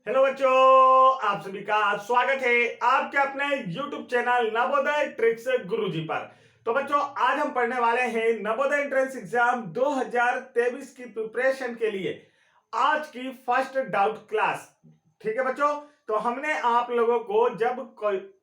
Hello बच्चों, आप सभी का स्वागत है आपके अपने YouTube चैनल नवोदय ट्रिक्स गुरुजी पर। तो बच्चों, आज हम पढ़ने वाले हैं नवोदय एंट्रेंस एग्जाम 2023 की प्रिपरेशन के लिए आज की फर्स्ट डाउट क्लास। ठीक है बच्चों, तो हमने आप लोगों को जब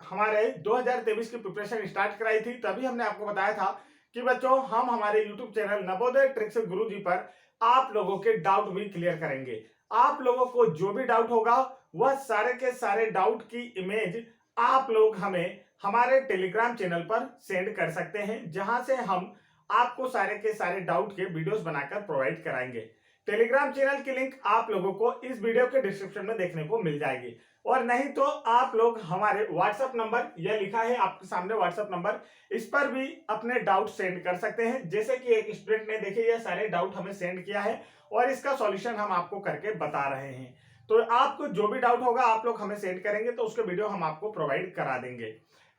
हमारे 2023 की प्रिपरेशन स्टार्ट कराई थी तभी हमने आपको बताया था कि बच्चों हम हमारे YouTube चैनल नवोदय ट्रिक्स गुरुजी पर आप लोगों के डाउट भी क्लियर करेंगे। आप लोगों को जो भी डाउट होगा वह सारे के सारे डाउट की इमेज आप लोग हमें हमारे टेलीग्राम चैनल पर सेंड कर सकते हैं, जहां से हम आपको सारे के सारे डाउट के वीडियोस बनाकर प्रोवाइड कराएंगे। टेलीग्राम चैनल की लिंक आप लोगों को इस वीडियो के डिस्क्रिप्शन में देखने को मिल जाएगी, और नहीं तो आप लोग हमारे व्हाट्सएप नंबर, यह लिखा है आपके सामने व्हाट्सएप नंबर, इस पर भी अपने डाउट सेंड कर सकते हैं। जैसे कि एक स्टूडेंट ने देखिए ये सारे डाउट हमें सेंड किया है और इसका सॉल्यूशन हम आपको करके बता रहे हैं। तो आपको जो भी डाउट होगा आप लोग हमें सेंड करेंगे तो उसके वीडियो हम आपको प्रोवाइड करा देंगे।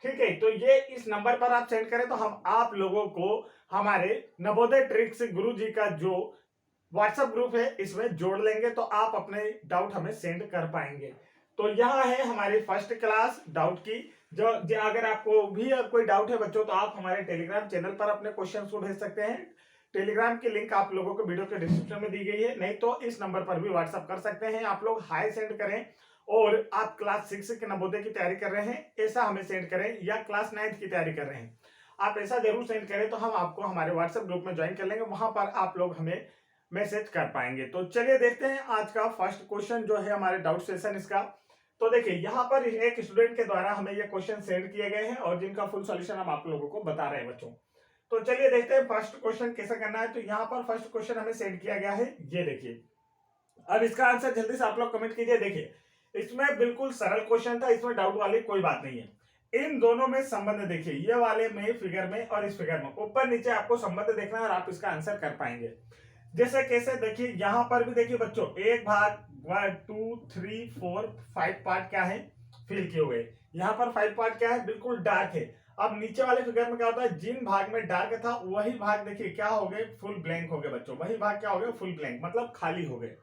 ठीक है, तो ये इस नंबर पर आप सेंड करें तो हम आप लोगों को हमारे नवोदय ट्रिक्स गुरुजी का जो व्हाट्सएप ग्रुप है इसमें जोड़ लेंगे, तो आप अपने डाउट हमें सेंड कर पाएंगे। तो यह है हमारी फर्स्ट क्लास डाउट की। जो अगर आपको भी कोई डाउट है बच्चों, तो आप हमारे टेलीग्राम चैनल पर अपने क्वेश्चन को भेज सकते हैं। टेलीग्राम की लिंक आप लोगों को वीडियो के डिस्क्रिप्शन में दी गई है, नहीं तो इस नंबर पर भी व्हाट्सएप कर सकते हैं। आप लोग हाई सेंड करें और आप क्लास 6 के नवोदय की तैयारी कर रहे हैं ऐसा हमें सेंड करें, या क्लास 9 की तैयारी कर रहे हैं आप ऐसा जरूर सेंड करें, तो हम आपको हमारे व्हाट्सएप ग्रुप में ज्वाइन कर लेंगे, वहां पर आप लोग हमें मैसेज कर पाएंगे। तो चलिए देखते हैं आज का फर्स्ट क्वेश्चन जो है हमारे डाउट सेशन इसका। तो देखिए यहाँ पर एक स्टूडेंट के द्वारा हमें ये क्वेश्चन सेंड किए गए हैं और जिनका फुल सॉल्यूशन हम आप लोगों को बता रहे हैं बच्चों। तो चलिए देखते हैं फर्स्ट क्वेश्चन कैसे करना है। तो यहाँ पर फर्स्ट क्वेश्चन हमें सेंड किया गया है, ये देखिए। अब इसका आंसर जल्दी से आप लोग कमेंट कीजिए। देखिए इसमें बिल्कुल सरल क्वेश्चन था, इसमें डाउट वाली कोई बात नहीं है। इन दोनों में संबंध देखिए, ये वाले में फिगर में और इस फिगर में ऊपर नीचे आपको संबंध देखना है और आप इसका आंसर कर पाएंगे। जैसे कैसे, देखिए यहां पर भी देखिए बच्चों, एक भाग 1 2 3 4 5 पार्ट क्या है फिल किए हुए। यहाँ पर 5 पार्ट क्या है, बिल्कुल डार्क है। अब नीचे वाले फिगर में क्या होता है, जिन भाग में डार्क था वही भाग देखिए क्या हो गए, फुल ब्लैंक हो गए बच्चों। वही भाग क्या हो गए, फुल ब्लैंक, मतलब खाली हो गए।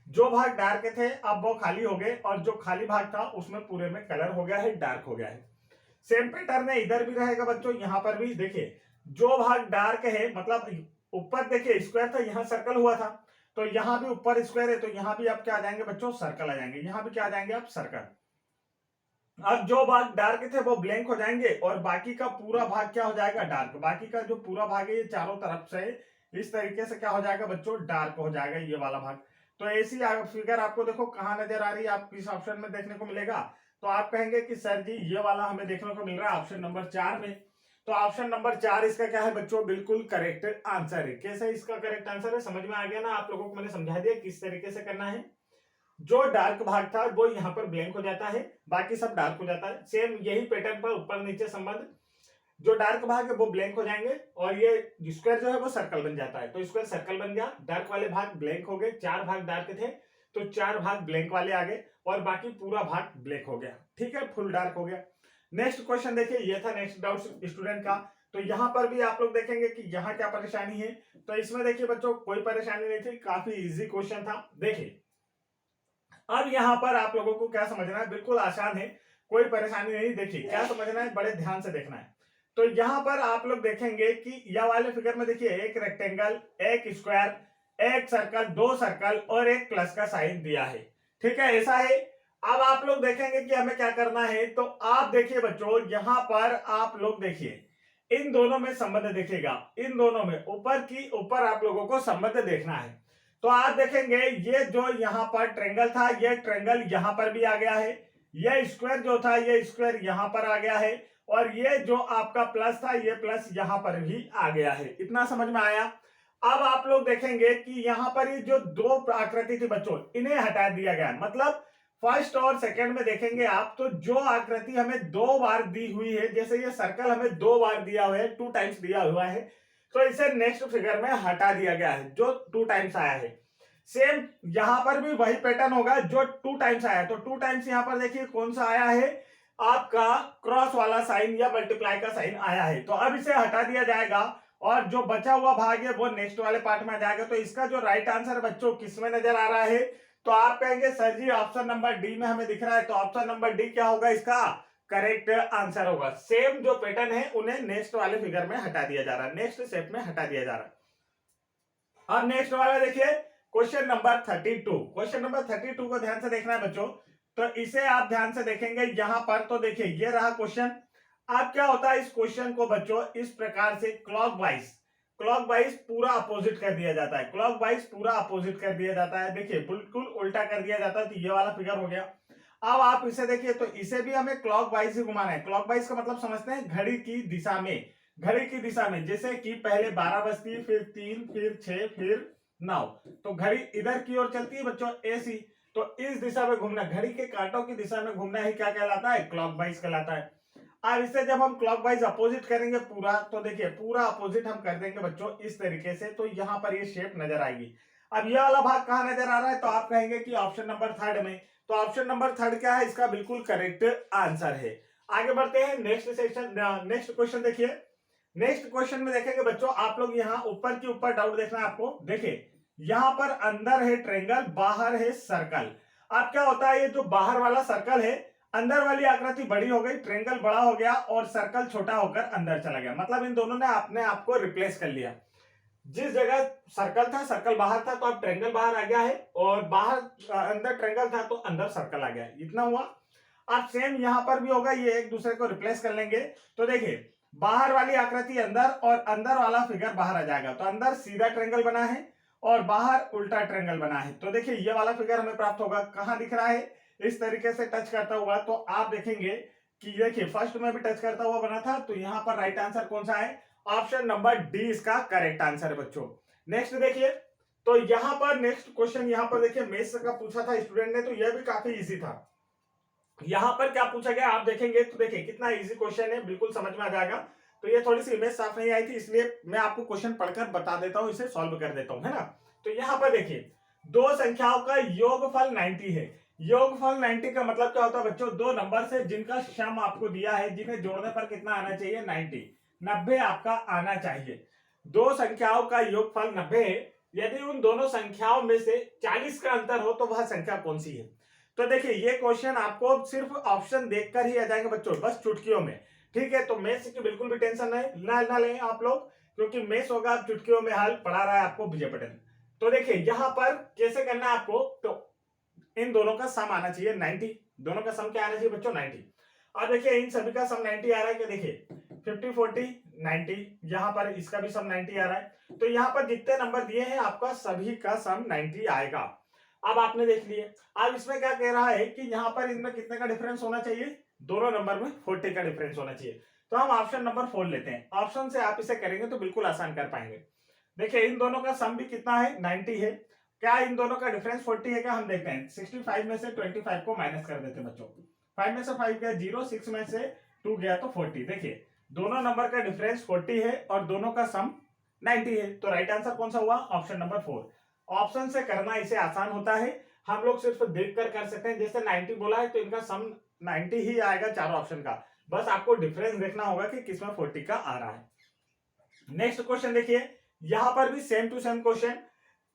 जो भाग डार्क थे अब वो खाली हो गए, और जो खाली भाग था उसमें पूरे में कलर हो गया है, डार्क हो गया है। सेम पैटर्न है इधर भी रहेगा बच्चों। यहाँ पर भी देखिए जो भाग डार्क है, मतलब ऊपर देखिए स्क्वायर था, यहाँ सर्कल हुआ था, तो यहाँ भी ऊपर स्क्वायर है, तो यहाँ भी आप क्या आ जाएंगे बच्चों, सर्कल आ जाएंगे। यहाँ भी क्या आ जाएंगे आप, सर्कल। अब जो भाग डार्क थे वो ब्लैंक हो जाएंगे और बाकी का पूरा भाग क्या हो जाएगा, डार्क। बाकी का जो पूरा भाग है ये चारों तरफ से इस तरीके से क्या हो जाएगा बच्चों, डार्क हो जाएगा ये वाला भाग। तो ऐसी फिगर आपको देखो कहां नजर आ रही है, आप किस ऑप्शन में देखने को मिलेगा। तो आप कहेंगे कि सर जी ये वाला हमें देखने को मिल रहा है ऑप्शन नंबर 4 में। तो ऑप्शन नंबर 4 इसका क्या है बच्चों, बिल्कुल करेक्ट आंसर है। कैसे इसका करेक्ट आंसर है, समझ में आ गया ना आप लोगों को, मैंने समझा दिया किस तरीके से करना है। जो डार्क भाग था वो यहाँ पर ब्लैंक हो जाता है, बाकी सब डार्क हो जाता है। सेम यही पैटर्न पर ऊपर नीचे संबंध, जो डार्क भाग है वो ब्लैंक हो जाएंगे और ये स्क्वायर जो है वो सर्कल बन जाता है। तो स्क्वायर सर्कल बन गया, डार्क वाले भाग ब्लैंक हो गए। 4 भाग डार्क थे तो 4 भाग ब्लैंक वाले आ गए और बाकी पूरा भाग ब्लैक हो गया। ठीक है, फुल डार्क हो गया। नेक्स्ट क्वेश्चन देखिए, ये था नेक्स्ट डाउट स्टूडेंट का। तो यहां पर भी आप लोग देखेंगे कि यहाँ क्या परेशानी है। तो इसमें देखिए बच्चों कोई परेशानी नहीं थी, काफी इजी क्वेश्चन था। देखिए अब यहां पर आप लोगों को क्या समझना है, बिल्कुल आसान है, कोई परेशानी नहीं। देखिए क्या समझना है, बड़े ध्यान से देखना है। तो यहां पर आप लोग देखेंगे कि यह वाले फिगर में देखिए एक रेक्टेंगल, एक स्क्वायर, एक सर्कल, 2 सर्कल और एक प्लस का साइन दिया है। ठीक है, ऐसा है। अब आप लोग देखेंगे कि हमें क्या करना है। तो आप देखिए बच्चों यहां पर आप लोग देखिए इन दोनों में संबंध देखेगा, इन दोनों में ऊपर आप लोगों को संबंध देखना है। तो आप देखेंगे ये जो यहाँ पर ट्रेंगल था, ये ट्रेंगल यहाँ पर भी आ गया है। ये स्क्वायर जो था ये स्क्वायर यहाँ पर आ गया है, और ये जो आपका प्लस था ये प्लस यहाँ पर भी आ गया है। इतना समझ में आया। अब आप लोग देखेंगे कि यहाँ पर ये जो 2 आकृति थी बच्चों इन्हें हटा दिया गया। मतलब फर्स्ट और सेकंड में देखेंगे आप, तो जो आकृति हमें 2 बार दी हुई है, जैसे ये सर्कल हमें 2 बार दिया हुआ है, 2 टाइम्स दिया हुआ है, तो इसे नेक्स्ट फिगर में हटा दिया गया है जो 2 टाइम्स आया है। सेम यहां पर भी वही पैटर्न होगा जो 2 टाइम्स आया। तो 2 टाइम्स यहां पर देखिए कौन सा आया है, आपका क्रॉस वाला साइन या मल्टीप्लाई का साइन आया है। तो अब इसे हटा दिया जाएगा और जो बचा हुआ भाग है वो नेक्स्ट वाले पार्ट में आ जाएगा। तो इसका जो राइट आंसर बच्चों किस में नजर आ रहा है, तो आप कहेंगे सर जी ऑप्शन नंबर डी में हमें दिख रहा है, तो ऑप्शन नंबर डी क्या होगा इसका करेक्ट आंसर होगा। सेम जो पैटर्न है उन्हें नेक्स्ट वाले फिगर में हटा दिया जा रहा है, नेक्स्ट स्टेप में हटा दिया जा रहा है। अब नेक्स्ट वाला देखिए क्वेश्चन नंबर 32। क्वेश्चन नंबर 32 को ध्यान से देखना है बच्चों, तो इसे आप ध्यान से देखेंगे यहां पर, तो देखिए ये रहा क्वेश्चन। अब क्या होता है इस क्वेश्चन को बच्चों इस प्रकार से क्लॉकवाइज पूरा अपोजिट कर दिया जाता है, क्लॉकवाइज पूरा अपोजिट कर दिया जाता है। देखिए बिल्कुल उल्टा कर दिया जाता है, तो ये वाला फिगर हो गया। अब आप इसे देखिए, तो इसे भी हमें क्लॉकवाइज ही घुमाना है। क्लॉकवाइज का मतलब समझते हैं घड़ी की दिशा में, घड़ी की दिशा में, जैसे कि पहले 12 बजती, फिर 3, फिर 6, फिर 9, तो घड़ी इधर की ओर चलती है बच्चों ऐसी, तो इस दिशा में घूमना, घड़ी के कांटों की दिशा में घूमना ही क्या कहलाता है क्लॉकवाइज कहलाता है। अब इसे जब हम क्लॉकवाइज अपोजिट करेंगे पूरा, तो देखिए पूरा अपोजिट हम कर देंगे बच्चों इस तरीके से, तो यहां पर ये शेप नजर आएगी। अब ये वाला भाग कहां नजर आ रहा है, तो आप कहेंगे कि ऑप्शन नंबर 3 में, तो ऑप्शन नंबर 3 क्या है इसका बिल्कुल करेक्ट आंसर है। आगे बढ़ते हैं नेक्स्ट सेक्शन, नेक्स्ट क्वेश्चन देखिए। नेक्स्ट क्वेश्चन में देखेंगे बच्चों आप लोग यहाँ ऊपर के ऊपर डाउट देखना है आपको। देखिए यहां पर अंदर है ट्रेंगल, बाहर है सर्कल। अब क्या होता है ये जो बाहर वाला सर्कल है, अंदर वाली आकृति बड़ी हो गई, ट्रेंगल बड़ा हो गया और सर्कल छोटा होकर अंदर चला गया, मतलब इन दोनों ने अपने आप को रिप्लेस कर लिया। जिस जगह सर्कल था, सर्कल बाहर था, तो अब ट्रेंगल बाहर आ गया है, और बाहर अंदर ट्रेंगल था तो अंदर सर्कल आ गया, इतना हुआ। अब सेम यहां पर भी होगा, ये एक दूसरे को रिप्लेस कर लेंगे। तो देखिए बाहर वाली आकृति अंदर और अंदर वाला फिगर बाहर आ जाएगा, तो अंदर सीधा ट्रेंगल बना है और बाहर उल्टा ट्रेंगल बना है। तो देखिए ये वाला फिगर हमें प्राप्त होगा, कहां दिख रहा है इस तरीके से टच करता हुआ। तो आप देखेंगे कि देखिए फर्स्ट में भी टच करता हुआ बना था, तो यहां पर राइट आंसर कौन सा है, ऑप्शन नंबर डी इसका करेक्ट आंसर है बच्चों। नेक्स्ट देखिए, तो यहां पर नेक्स्ट क्वेश्चन, यहां पर देखिए मैथ्स का पूछा था स्टूडेंट ने, तो यह भी काफी इजी था। यहां पर क्या पूछा गया आप देखेंगे, तो देखिए कितना इजी क्वेश्चन है, बिल्कुल समझ में आ जाएगा। तो ये थोड़ी सी इमेज साफ नहीं आई थी, इसलिए मैं आपको क्वेश्चन पढ़कर बता देता हूं, इसे सॉल्व कर देता हूं, है ना। तो यहां पर देखिए दो संख्याओं का योगफल 90 है। योगफल 90 का मतलब क्या होता है बच्चों, दो नंबर से जिनका सम आपको दिया है, जिन्हें जोड़ने पर कितना आना चाहिए 90 आपका आना चाहिए। दो संख्याओं का योगफल 90 है, यदि उन दोनों संख्याओं में से 40 का अंतर हो तो वह संख्या कौन सी है। तो देखिए ये क्वेश्चन आपको सिर्फ ऑप्शन देखकर ही आ जाएंगे बच्चों, बस चुटकियों में, ठीक है। तो मैथ्स की बिल्कुल भी टेंशन ना लें आप लोग, क्योंकि मैथ्स होगा चुटकियों में हल, पढ़ा रहा है आपको विजय पटेल। तो देखिए यहां पर कैसे करना है आपको, तो इन दोनों का सम आना चाहिए 90, दोनों का सम क्या आना चाहिए बच्चों 90। अब देखिए इन सभी का सम 90 आ रहा है, कि देखिए 50 40 90, यहां पर इसका भी सम 90 आ रहा है। तो यहां पर जितने नंबर दिए हैं आपका सभी का सम 90 आएगा। अब आपने देख लिए, अब इसमें क्या कह रहा है कि यहां पर इनमें कितने का डिफरेंस होना चाहिए, दोनों नंबर में 40 का डिफरेंस होना चाहिए। तो हम ऑप्शन नंबर 4 लेते हैं, ऑप्शन से आप इसे करेंगे तो बिल्कुल आसान कर पाएंगे। देखिए इन दोनों का सम भी कितना है 90 है, क्या इन दोनों का डिफरेंस 40 है क्या, हम देखते हैं। 65 में से 25 को माइनस कर देते हैं बच्चों, 5 में से 5 गया 0, 6 में से 2 गया तो 40। देखिए दोनों नंबर का डिफरेंस 40 है और दोनों का सम 90 है, तो राइट आंसर कौन सा हुआ, ऑप्शन नंबर 4। ऑप्शन से करना इसे आसान होता है, हम लोग सिर्फ देख कर सकते हैं। जैसे 90 बोला है तो इनका सम 90 ही आएगा चारों ऑप्शन का, बस आपको डिफरेंस देखना होगा कि किसमें 40 का आ रहा है। नेक्स्ट क्वेश्चन देखिए, यहां पर भी सेम टू सेम क्वेश्चन,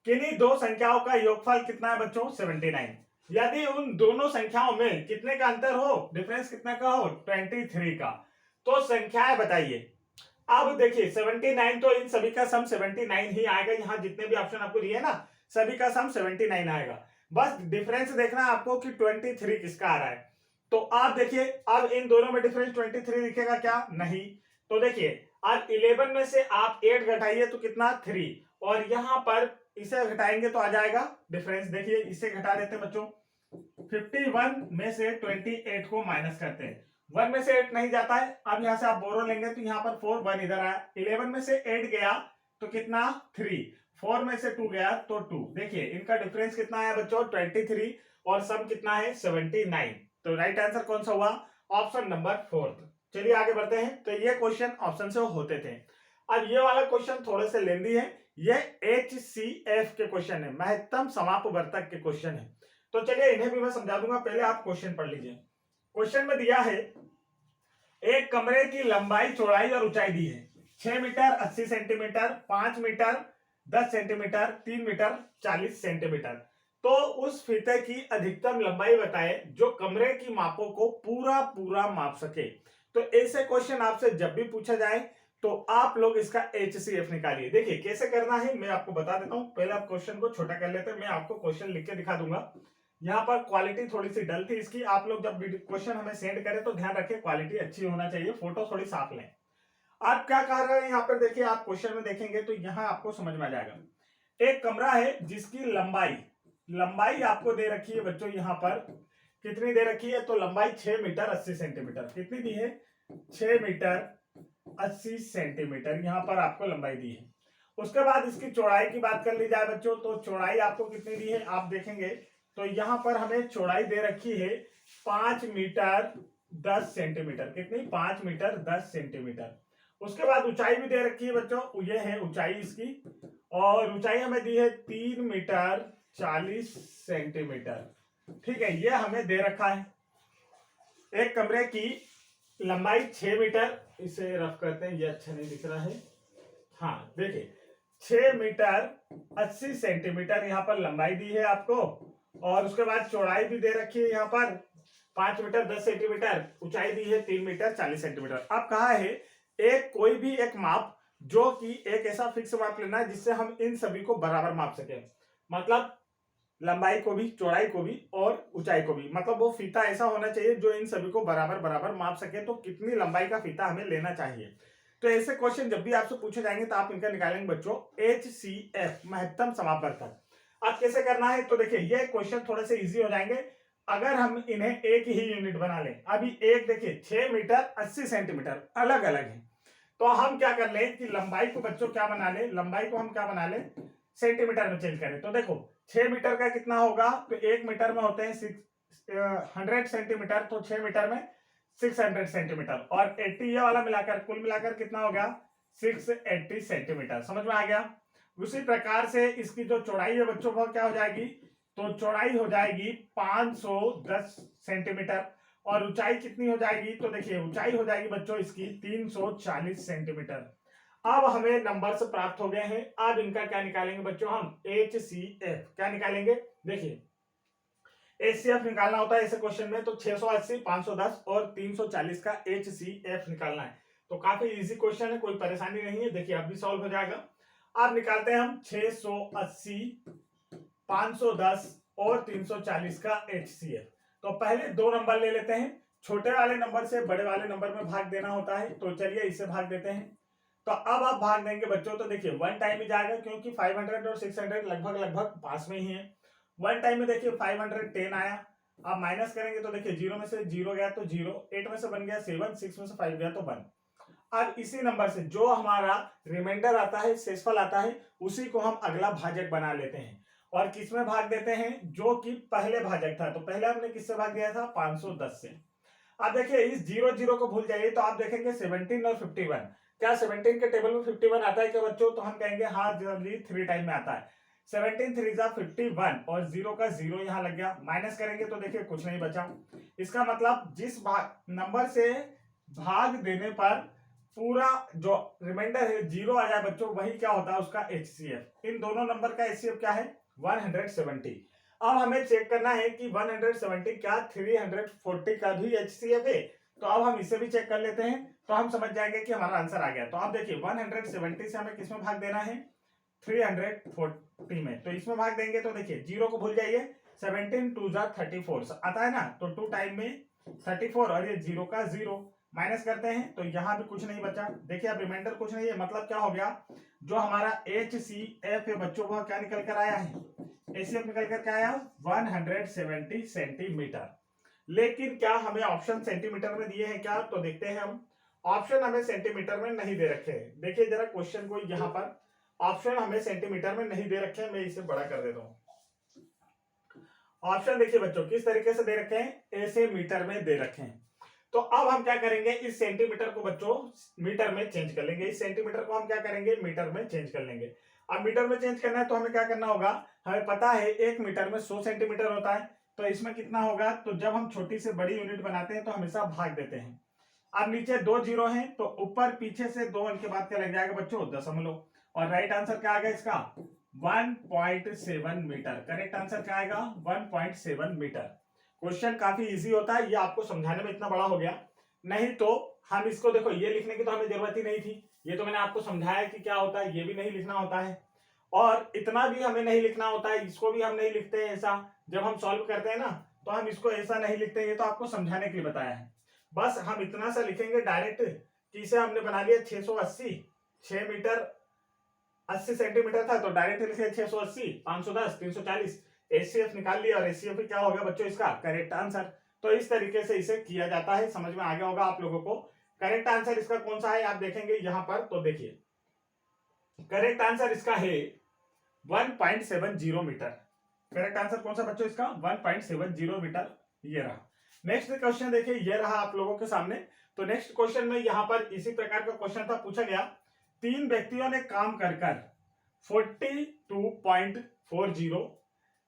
किन्हीं दो संख्याओं का योगफल कितना है बच्चों 79। यदि उन दोनों संख्याओं में कितने का अंतर हो, डिफरेंस कितने का हो 23 का, तो संख्याएं बताइए। अब देखिए 79, तो इन सभी का सम 79 ही आएगा, यहां जितने भी ऑप्शन आपको दिए ना सभी का सम 79 आएगा। बस डिफरेंस देखना है आपको कि 23 किसका आ रहा है। तो आप देखिए अब इन दोनों में डिफरेंस 23 दिखेगा क्या, नहीं। तो देखिए अब 11 में से आप 8 घटाइए तो कितना 3, और यहां पर इसे घटाएंगे तो आ जाएगा डिफरेंस। देखिए इसे घटा देते बच्चों, 51 में से 28 को माइनस करते हैं, 1 में से 8 नहीं जाता है। अब यहां से आप बोरो लेंगे तो यहां पर 4 1 इधर आया, 11 में से 8 गया तो कितना 3, 4 में से 2 गया तो 2। देखिए इनका डिफरेंस कितना आया बच्चों 23, और सम कितना है 79। तो राइट आंसर कौन सा हुआ, ऑप्शन नंबर 4। चलिए आगे बढ़ते हैं। तो ये क्वेश्चन ऑप्शन से होते थे। अब ये वाला क्वेश्चन थोड़े से लेंदी है, ये HCF के क्वेश्चन है, महत्तम समापवर्तक के क्वेश्चन है। तो चलिए इन्हें भी मैं समझा दूंगा, पहले आप क्वेश्चन पढ़ लीजिए। क्वेश्चन में दिया है एक कमरे की लंबाई चौड़ाई और ऊंचाई दी है 6 metre 80 centimetre, 5 metre 10 centimetre, 3 metre 40 centimetre. तो उस फीते की अधिकतम लंबाई बताए जो कमरे की मापों को पूरा पूरा माप सके। तो ऐसे क्वेश्चन आपसे जब भी पूछा जाए तो आप लोग इसका HCF निकालिए। देखिए कैसे करना है मैं आपको बता देता हूं। पहले आप क्वेश्चन को छोटा कर लेते हैं, मैं आपको क्वेश्चन लिख के दिखा दूंगा। यहाँ पर क्वालिटी थोड़ी सी डल थी इसकी। आप लोग जब क्वेश्चन हमें सेंड करें तो ध्यान रखें क्वालिटी अच्छी होना चाहिए, फोटो थोड़ी साफ लें। आप क्या कह रहे हैं यहाँ पर देखिए, आप क्वेश्चन में देखेंगे तो यहाँ आपको समझ में आ जाएगा। एक कमरा है जिसकी लंबाई लंबाई आपको दे रखी है बच्चों, यहाँ पर कितनी दे रखी है, तो लंबाई 6 मीटर 80 सेंटीमीटर। कितनी दी है, 6 मीटर 80 सेंटीमीटर यहाँ पर आपको लंबाई दी है। उसके बाद इसकी चौड़ाई की बात कर ली जाए बच्चों, तो चौड़ाई आपको कितनी दी है आप देखेंगे तो यहाँ पर हमें चौड़ाई दे रखी है 5 मीटर 10 सेंटीमीटर। कितनी, 5 मीटर 10 सेंटीमीटर। उसके बाद ऊंचाई भी दे रखी है बच्चों, ये है ऊंचाई इसकी, और ऊंचाई हमें दी है 3 मीटर 40 सेंटीमीटर। ठीक है, ये हमें दे रखा है। एक कमरे की लंबाई 6 मीटर, इसे रफ करते हैं, ये अच्छा नहीं दिख रहा है। हाँ देखिए 6 मीटर 80 सेंटीमीटर यहाँ पर लंबाई दी है आपको, और उसके बाद चौड़ाई भी दे रखी है यहाँ पर 5 मीटर 10 सेंटीमीटर, ऊंचाई दी है 3 मीटर 40 सेंटीमीटर। अब कहा है एक कोई भी एक माप जो कि एक ऐसा फिक्स माप लेना है जिससे हम इन सभी को बराबर माप सके, मतलब लंबाई को भी, चौड़ाई को भी और ऊंचाई को भी। मतलब वो फीता ऐसा होना चाहिए जो इन सभी को बराबर बराबर माप सके। तो कितनी लंबाई का फीता हमें लेना चाहिए। तो ऐसे क्वेश्चन जब भी आपसे पूछे जाएंगे तो आप इनका निकालेंगे बच्चों HCF, महत्तम समापवर्तक। अब कैसे करना है, तो देखिए ये क्वेश्चन थोड़े से इजी हो जाएंगे अगर हम इन्हें एक ही यूनिट बना लें। अभी एक देखिए 6 मीटर 80 सेंटीमीटर अलग अलग है, तो हम क्या कर लें कि लंबाई को बच्चों क्या बना ले, लंबाई को हम क्या बना ले, सेंटीमीटर में चेंज करें। तो देखो 6 मीटर का कितना होगा, तो 1 मीटर में होते हैं 100 सेंटीमीटर, तो 6 मीटर में 600 सेंटीमीटर, और 80 ये वाला मिलाकर कुल मिलाकर कितना हो गया 680 सेंटीमीटर। समझ में आ गया। उसी प्रकार से इसकी जो चौड़ाई है बच्चों वो क्या हो जाएगी, तो चौड़ाई हो जाएगी 510 सेंटीमीटर, और ऊंचाई कितनी हो जाएगी, तो देखिए ऊंचाई हो जाएगी बच्चों इसकी 340 सेंटीमीटर। अब हमें नंबर्स प्राप्त हो गए हैं। अब इनका क्या निकालेंगे बच्चों हम, HCF। क्या निकालेंगे, देखिए HCF निकालना होता है ऐसे क्वेश्चन में, तो 680 510 और 340 का HCF निकालना है। तो काफी इजी क्वेश्चन है, कोई परेशानी नहीं है। देखिए अब भी सॉल्व हो जाएगा। अब निकालते हैं हम 680 510 और 340 का HCF। तो पहले दो नंबर ले लेते हैं, छोटे वाले नंबर से बड़े वाले नंबर में भाग देना होता है, तो चलिए इससे भाग देते हैं। तो अब आप भाग देंगे बच्चों, तो देखिए 1 टाइम ही जाएगा क्योंकि 500 और 600 लगभग लगभग पास में ही है। 1 टाइम में देखिए 510 आया। आप माइनस करेंगे तो देखिए 0 में से 0 गया तो 0, 8 में से बन गया 7, 6 में से 5 गया तो 1। अब इसी नंबर से जो हमारा रिमाइंडर आता है, शेषफल आता है, उसी को हम अगला भाजक बना लेते हैं और किसमें भाग देते हैं, जो कि पहले भाजक था। तो पहले हमने किससे भाग दिया था, 510 से। अब देखिए इस 0 को भूल जाइए, तो आप देखेंगे 17 और 51, क्या 17 के टेबल में 51 आता है क्या बच्चों, तो हम कहेंगे हाँ जल्दी 3 टाइम में आता है। 17 3 जा 51 और 0 का 0 यहाँ लग गया। माइनस करेंगे तो देखिए कुछ नहीं बचा। इसका मतलब जिस नंबर से भाग देने पर पूरा जो रिमाइंडर है 0 आ जाए बच्चों, वही क्या होता है उसका HCF। इन दोनों नंबर का HCF क्या है, 170। अब हमें चेक करना है कि 170 क्या 340 का भी HCF है। तो अब हम इसे भी चेक कर लेते हैं, तो हम समझ जाएंगे कि हमारा आंसर आ गया। तो आप देखिए 170 से हमें किसमें भाग देना है, 340 में। तो इसमें भाग देंगे तो देखिए 0 को भूल जाइए, 17 2 जा 34 आता है ना, तो 2 टाइम में 34 और ये 0 का 0 माइनस करते हैं तो यहाँ भी कुछ नहीं बचा। देखिए अब रिमाइंडर कुछ नहीं है, मतलब क्या हो गया, जो हमारा HCF है बच्चों वह क्या निकल कर आया है, HCF निकल कर क्या आया 170 सेंटीमीटर। लेकिन क्या हमें ऑप्शन सेंटीमीटर में दिए हैं क्या, तो देखते हैं हम। ऑप्शन हमें सेंटीमीटर में नहीं दे रखे हैं। देखिए जरा क्वेश्चन को, यहाँ पर ऑप्शन हमें सेंटीमीटर में नहीं दे रखे हैं। मैं इसे बड़ा कर देता हूं। ऑप्शन देखिए बच्चों किस तरीके से दे रखे हैं, ऐसे मीटर में दे रखे हैं। तो अब हम क्या करेंगे, इस सेंटीमीटर को बच्चों मीटर में चेंज कर लेंगे। इस सेंटीमीटर को हम क्या करेंगे, मीटर में चेंज कर लेंगे। अब मीटर में चेंज करना है तो हमें क्या करना होगा, हमें पता है 1 मीटर में 100 सेंटीमीटर होता है। तो इसमें कितना होगा, तो जब हम छोटी से बड़ी यूनिट बनाते हैं तो हमेशा भाग देते हैं। अब नीचे 2 जीरो हैं, तो ऊपर पीछे से 2 अंक के बाद क्या लग जाएगा बच्चों, दशमलव। और राइट आंसर क्या आ गया इसका 1.7 मीटर। करेक्ट आंसर क्या आएगा? 1.7 मीटर। क्वेश्चन काफी इजी होता है, ये आपको समझाने में इतना बड़ा हो गया, नहीं तो हम इसको देखो ये लिखने की तो हमें जरूरत ही नहीं थी, ये तो मैंने आपको समझाया कि क्या होता है, ये भी नहीं लिखना होता है और इतना भी हमें नहीं लिखना होता है, इसको भी हम नहीं लिखते हैं ऐसा। जब हम सॉल्व करते हैं ना तो हम इसको ऐसा नहीं लिखते, ये तो आपको समझाने के लिए बताया है। बस हम इतना सा लिखेंगे डायरेक्ट कि इसे हमने बना लिया 680, 6 मीटर 80 सेंटीमीटर था तो डायरेक्ट लिखे 680, 510, 340, एचसीएफ निकाल लिया और एचसीएफ क्या हो गया बच्चों इसका करेक्ट आंसर। तो इस तरीके से इसे किया जाता है, समझ में आ गया होगा आप लोगों को। करेक्ट आंसर इसका कौन सा है आप देखेंगे यहां पर, तो देखिए करेक्ट आंसर इसका है 1.70 मीटर। करेक्ट आंसर कौन सा बच्चों इसका? 1.70 मीटर। ये रहा। नेक्स्ट क्वेश्चन देखिए, ये रहा आप लोगों के सामने। तो नेक्स्ट क्वेश्चन में यहां पर इसी प्रकार का क्वेश्चन था, पूछा गया 3 व्यक्तियों ने काम कर 42.40,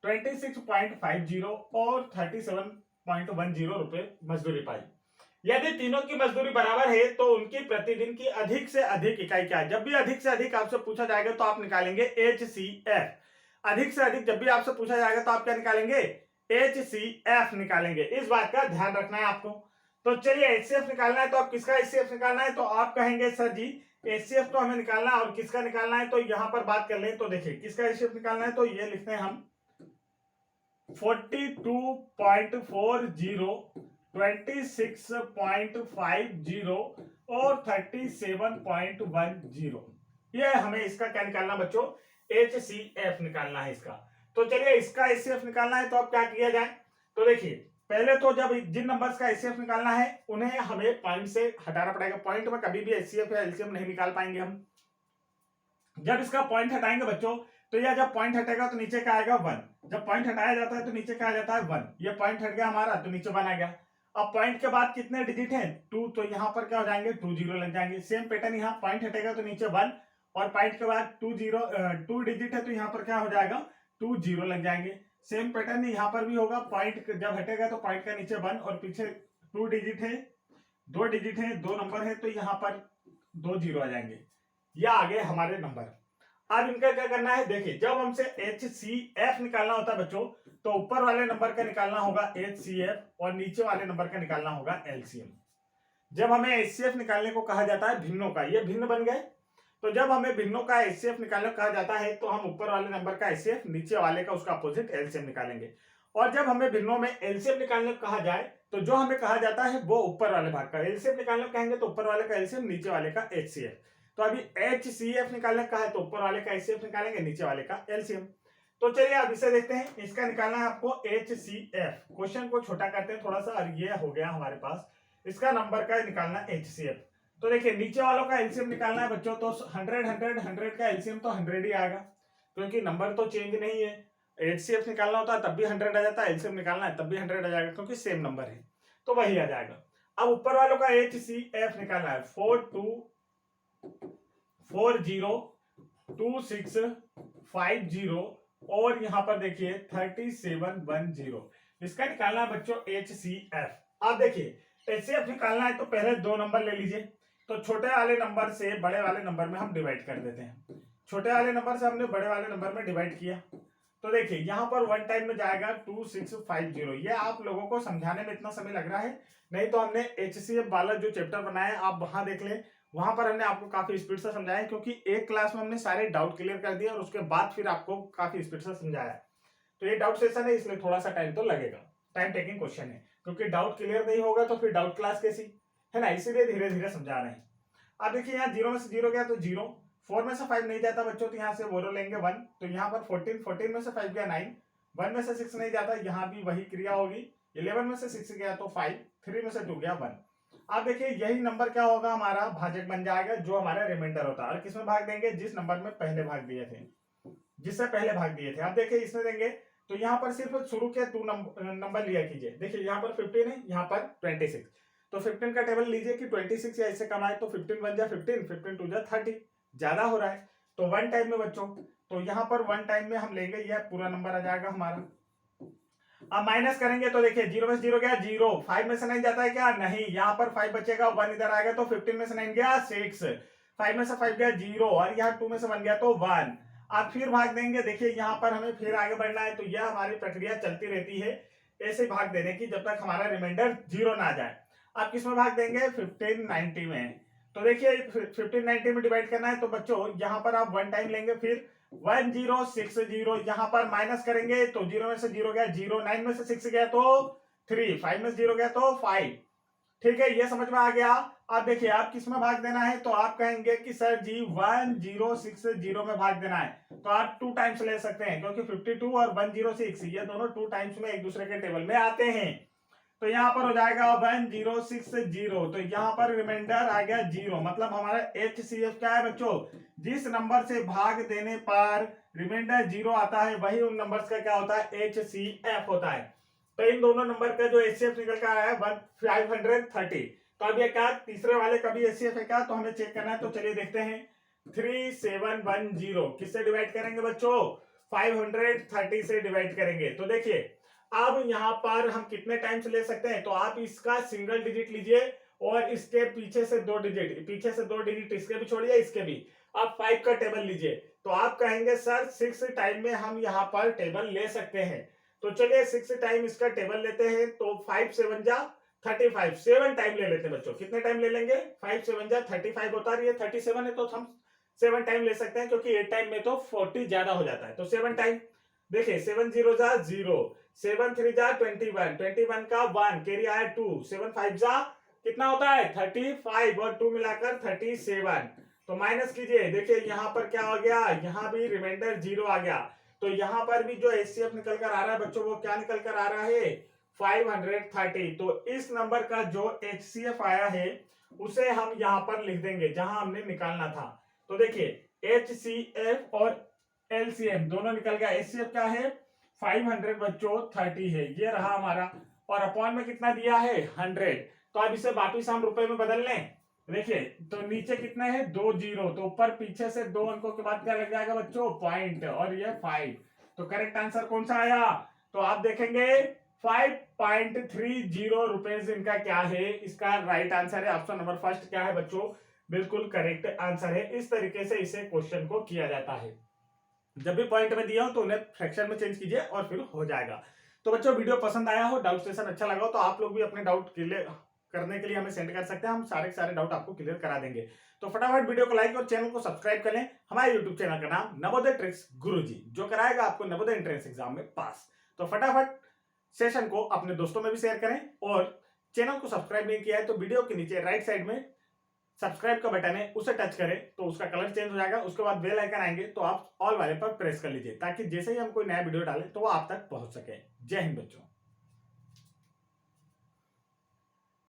26.50 और 37.10 रुपए मजदूरी पाई। यदि तीनों की मजदूरी बराबर है तो उनकी प्रतिदिन की अधिक से अधिक इकाई क्या है? जब भी अधिक से अधिक आपसे पूछा जाएगा तो आप निकालेंगे HCF। अधिक से अधिक जब भी आपसे पूछा जाएगा तो आप क्या निकालेंगे? HCF निकालेंगे। इस बात का ध्यान रखना है आपको। तो चलिए HCF निकालना है तो आप किसका HCF निकालना है? तो आप कहेंगे सर जी HCF तो हमें निकालना है और किसका निकालना है? तो यहां पर बात कर लें तो देखिए किसका HCF निकालना है, तो ये लिखते हैं हम 42.40, 26.50 और 37.10। ये हमें इसका क्या निकालना बच्चों? HCF निकालना है इसका। तो चलिए इसका HCF निकालना है तो अब क्या किया जाए? तो देखिए पहले तो जब जिन नंबर्स का HCF निकालना है उन्हें हमें पॉइंट से हटाना पड़ेगा। पॉइंट में कभी भी HCF या LCM नहीं निकाल पाएंगे हम। जब इसका पॉइंट हटाएंगे बच्चों तो यह जब पॉइंट हटेगा तो नीचे क्या आएगा? 1। जब पॉइंट हटाया जाता है तो नीचे क्या आ जाता है? 1। ये पॉइंट हट गया हमारा तो नीचे 1 आ गया। अब पॉइंट के बाद कितने डिजिट हैं? 2, तो यहाँ पर क्या हो जाएंगे? 2 जीरो लग जाएंगे। सेम पैटर्न यहाँ पॉइंट हटेगा तो नीचे 1 और पॉइंट के बाद 2 डिजिट है तो यहाँ पर क्या हो जाएगा? 2 जीरो लग जाएंगे। सेम पैटर्न यहाँ पर भी होगा, पॉइंट जब हटेगा तो पॉइंट का नीचे 1 और पीछे 2 डिजिट है, 2 डिजिट है, 2 नंबर है तो यहाँ पर 2 जीरो आ जाएंगे। यह आ गए हमारे नंबर। अब इनका क्या करना है? देखिए जब हमसे HCF निकालना होता है बच्चों तो ऊपर वाले नंबर का निकालना होगा HCF और नीचे वाले नंबर का निकालना होगा LCM। जब हमें HCF निकालने को कहा जाता है भिन्नों का, ये भिन्न बन गए, तो जब हमें भिन्नों का HCF निकालने को कहा जाता है तो हम ऊपर वाले नंबर का HCF, नीचे वाले का उसका अपोजिट LCM निकालेंगे। और जब हमें भिन्नों में LCM निकालने को कहा जाए तो जो हमें कहा जाता है वो ऊपर वाले भाग का LCM निकालने को कहेंगे तो ऊपर वाले का LCM, नीचे वाले का HCF। तो अभी HCF निकालने का है तो ऊपर वाले का HCF निकालेंगे, नीचे वाले का LCM। तो चलिए अब इसे देखते हैं, इसका निकालना है आपको HCF। क्वेश्चन को छोटा करते हैं थोड़ा सा और ये हो गया हमारे पास, इसका नंबर का निकालना HCF। तो देखिए नीचे वालों का LCM निकालना है बच्चों तो 100 का LCM तो 100 ही आएगा क्योंकि नंबर तो चेंज नहीं है। HCF निकालना होता है तब भी 100 आ जाता है, LCM निकालना है तब भी 100 आ जाएगा क्योंकि सेम नंबर है तो वही आ जाएगा। अब ऊपर वालों का HCF निकालना है 42402650 और यहां पर देखिए 3710। इसका निकालना है बच्चों HCF। आप देखिए HCF निकालना है तो पहले 2 नंबर ले लीजिए, तो छोटे वाले नंबर से बड़े वाले नंबर में हम डिवाइड कर देते हैं। छोटे वाले नंबर से हमने बड़े वाले नंबर में डिवाइड किया तो देखिए यहाँ पर 1 टाइम में जाएगा 2650। ये आप लोगों को समझाने में इतना समय लग रहा है, नहीं तो हमने HCF वाला जो चैप्टर बनाया आप वहां देख लें, वहां पर हमने आपको काफी स्पीड से समझाया क्योंकि एक क्लास में हमने सारे डाउट क्लियर कर दिए और उसके बाद फिर आपको काफी स्पीड से समझाया। तो ये डाउट सेशन है इसलिए थोड़ा सा टाइम तो लगेगा, टाइम टेकिंग क्वेश्चन है क्योंकि डाउट क्लियर नहीं होगा तो फिर डाउट क्लास कैसी है ना, इसीलिए धीरे धीरे समझा रहे हैं। अब देखिए यहाँ 0 में से 0 गया तो 0, 4 में से 5 नहीं जाता बच्चों तो यहाँ से बोरो लेंगे 1, तो यहाँ पर 14 में से 5 गया 9, 1 में से 6 नहीं जाता, यहाँ भी वही क्रिया होगी, 11 में से 6 गया तो 5, 3 में से 2 गया 1। अब देखिए यही नंबर क्या होगा हमारा भाजक बन जाएगा जो हमारा रिमाइंडर होता है। और किसमें भाग देंगे? जिस नंबर में पहले भाग दिए थे, जिससे पहले भाग दिए थे। अब देखिए इसमें देंगे तो यहाँ पर सिर्फ शुरू के 2 नंबर लिया कीजिए। देखिए यहाँ पर 15 है, यहाँ पर 26, तो 15 का टेबल लीजिए कि 26 या इससे कम आए तो 15 1 जा 15, 15 2 जा 30, ज्यादा हो रहा है तो 1 टाइम में बच्चों, तो यहाँ पर 1 टाइम में हम लेंगे, यह पूरा नंबर आ जाएगा हमारा। अब माइनस करेंगे तो देखिए 0 में से 0 गया 0, 5 में से 9 जाता है क्या? नहीं, यहाँ पर 5 बचेगा, 1 इधर आएगा तो 15 में से 9 गया 6, 5 में से 5 गया 0 और यहाँ 2 में से 1 गया तो 1। आप फिर भाग देंगे। देखिए यहाँ पर हमें फिर आगे बढ़ना है, तो यह हमारी प्रक्रिया चलती रहती है ऐसे भाग देने की जब तक हमारा रिमाइंडर 0 ना आ जाए। आप किस में भाग देंगे? 1590 में। तो देखिए 1590 में डिवाइड करना है, तो बच्चों यहाँ पर आप 1 टाइम लेंगे, फिर 1060 यहाँ पर माइनस करेंगे, तो 0 में से 0 गया 0, 9 में से 6 गया तो 3, 5 में से 0 गया तो 5। ठीक है, ये समझ में आ गया। अब देखिए आप किस में भाग देना है, तो आप कहेंगे कि सर जी 1060 में भाग देना है, तो आप 2 टाइम्स ले सकते हैं, क्योंकि 52 और 106 ये दोनों 2 टाइम्स में एक दूसरे के टेबल में आते हैं। तो यहाँ पर हो जाएगा 1060, तो यहाँ पर रिमाइंडर आ गया 0, मतलब हमारा HCF क्या है बच्चों? जिस नंबर से भाग देने पर रिमाइंडर 0 आता है वही उन नंबर्स का क्या होता है? HCF होता है। तो इन दोनों नंबर का जो HCF निकल कर आया है 530। तो अब ये क्या तीसरे वाले का भी HCF है क्या? तो हमें चेक करना है, तो चलिए देखते हैं। 3710 किससे डिवाइड करेंगे बच्चों? 530 से डिवाइड करेंगे। तो देखिए अब यहाँ पर हम कितने टाइम्स ले सकते हैं, तो आप इसका सिंगल डिजिट लीजिए और इसके पीछे से 2 डिजिट, पीछे से 2 डिजिट इसके भी छोड़िए, इसके भी। आप 5 का टेबल लीजिए, तो आप कहेंगे सर 6 टाइम में हम यहाँ पर टेबल ले सकते हैं। तो चलिए 6 टाइम इसका टेबल लेते हैं, तो 5 7 जा 35, 7 टाइम ले लेते हैं बच्चों। कितने टाइम ले लेंगे? 5 7 जा 35 होता है, 37 है, तो हम 7 टाइम ले सकते हैं, क्योंकि 8 टाइम में तो 40 ज्यादा हो जाता है। तो 7 टाइम देखिए 7 0 जा 0, 7 3 जा 21, 21 का 1 कैरी आया 2, 7 5 जा कितना होता है? 35 और 2 मिलाकर 37। तो माइनस कीजिए, देखिए यहाँ पर क्या हो गया? यहाँ भी रिमाइंडर 0 आ गया। तो यहाँ पर भी जो HCF निकल कर आ रहा है बच्चों, वो क्या निकल कर आ रहा है? 530। तो इस नंबर का जो HCF आया है उसे हम यहाँ पर लिख देंगे जहां हमने निकालना था। तो देखिए HCF और LCM दोनों निकल गया। HCF क्या है? 500 बच्चों 30 है, ये रहा हमारा, और अपॉन में कितना दिया है? 100। तो अब इसे वापिस हम रुपए में बदल लें। देखिए तो नीचे कितने हैं? 2 0, तो ऊपर पीछे से 2 अंकों के बाद क्या लग जाएगा बच्चों? पॉइंट, और ये 5। तो करेक्ट आंसर कौन सा आया? तो आप देखेंगे 5.30 रुपीज इनका क्या है? इसका राइट आंसर है ऑप्शन नंबर फर्स्ट। क्या है बच्चों? बिल्कुल करेक्ट आंसर है। इस तरीके से इसे क्वेश्चन को किया जाता है। जब भी पॉइंट में दिया हो तो उन्हें फ्रैक्शन में चेंज कीजिए और फिर हो जाएगा। तो बच्चों वीडियो पसंद आया हो, डाउट सेशन अच्छा लगा हो, तो आप लोग भी अपने डाउट क्लियर करने के लिए हमें सेंड कर सकते हैं। हम सारे के सारे डाउट आपको क्लियर करा देंगे। तो फटाफट वीडियो को लाइक और चैनल को सब्सक्राइब कर लें। हमारे यूट्यूब चैनल का नाम नवोदय ट्रिक्स गुरुजी, जो कराएगा आपको नवोदय एंट्रेंस एग्जाम में पास। तो फटाफट सेशन को अपने दोस्तों में भी शेयर करें, और चैनल को सब्सक्राइब नहीं किया है तो वीडियो के नीचे राइट साइड में सब्सक्राइब का बटन है, उसे टच करें तो उसका कलर चेंज हो जाएगा। उसके बाद बेल आइकन आएंगे, तो आप ऑल वाले पर प्रेस कर लीजिए, ताकि जैसे ही हम कोई नया वीडियो डालें तो वो आप तक पहुंच सके। जय हिंद बच्चों।